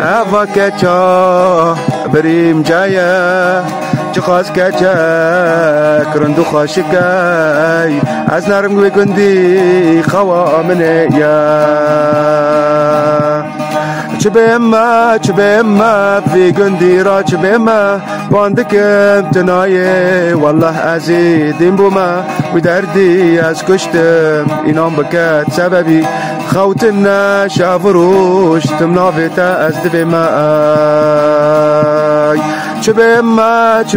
هوا کچا بریم جایه چخواست کچا کرندو خاشکی از نرم گوی گندی خواه منه یا چه به ما فی گندی را چه به ما باندکم تنایه والله ازیدیم بو ما و دردی از کشتم اینام بکت سببی خوتنا شافروش تمنافتا از دبی ما چه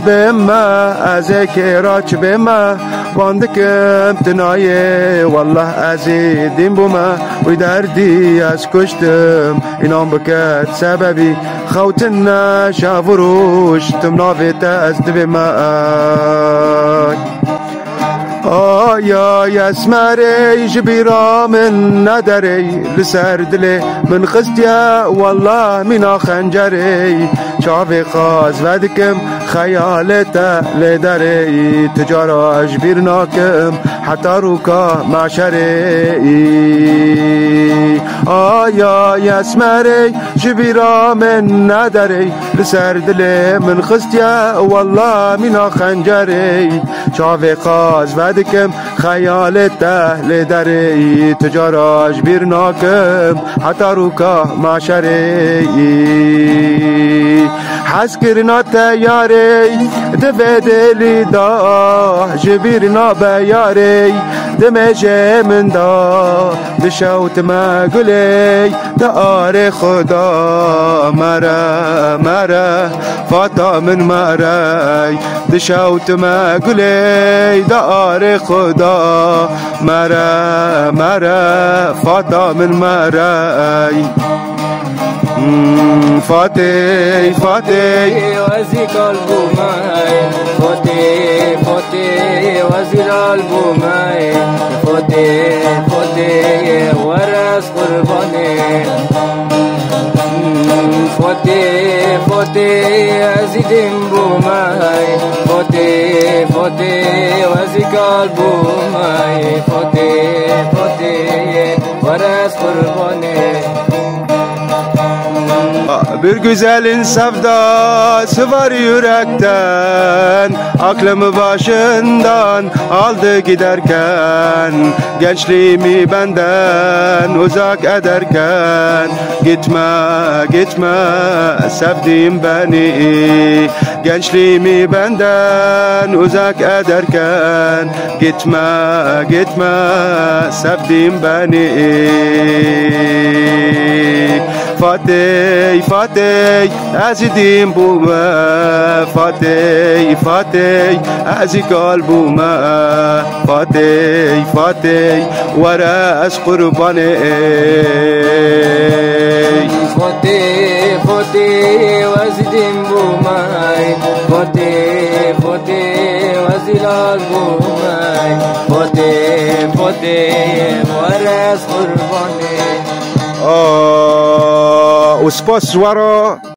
به ما از اکرا چه به ما باندکم تنایه والله ازیدیم بو ما و دردی از کشتم اینام بکت سببی خوتنا شافروش تمنافتا از دبی ما آیا اسمري جبيرا من ندري لسر دلي من خستيا والله من خنجري شافي خاز ودكم خيالته لدري تجارة جبيرناكم حتى روكا معشري آیا اسمري جبيرا من ندري لسر دلي من خستيا والله من خنجري شافي خاز ودكم خيالته لدري تجارة جبيرناكم حتى روكا معشري حس كرنا تياري دفدلي دا جبيرنا بياري دمجه من دا دشوت ما قلي دار خدا مرا فاتا من مرا دشوت ما قلي دار خدا مرا فاتا من مرا فاتي وزي قلبو ماي فاتي وزي قلبو ماي فاتي ورس قرباني فاتي وزي دمبو ماي فاتي وزي قلبو ماي فاتي ورس قرباني Bir güzelin sevdası var yürekten aklımı başından aldı giderken gençliğimi benden uzak ederken gitme sevdiğim beni gençliğimi benden uzak ederken gitme sevdiğim beni فاتي ازيدين بوما فاتي ازي قلبو ما فاتي وراس قرباني فاتي وازيدين بوما فاتي وازي قلبو ما فاتي وراس قرباني و سپاس ورا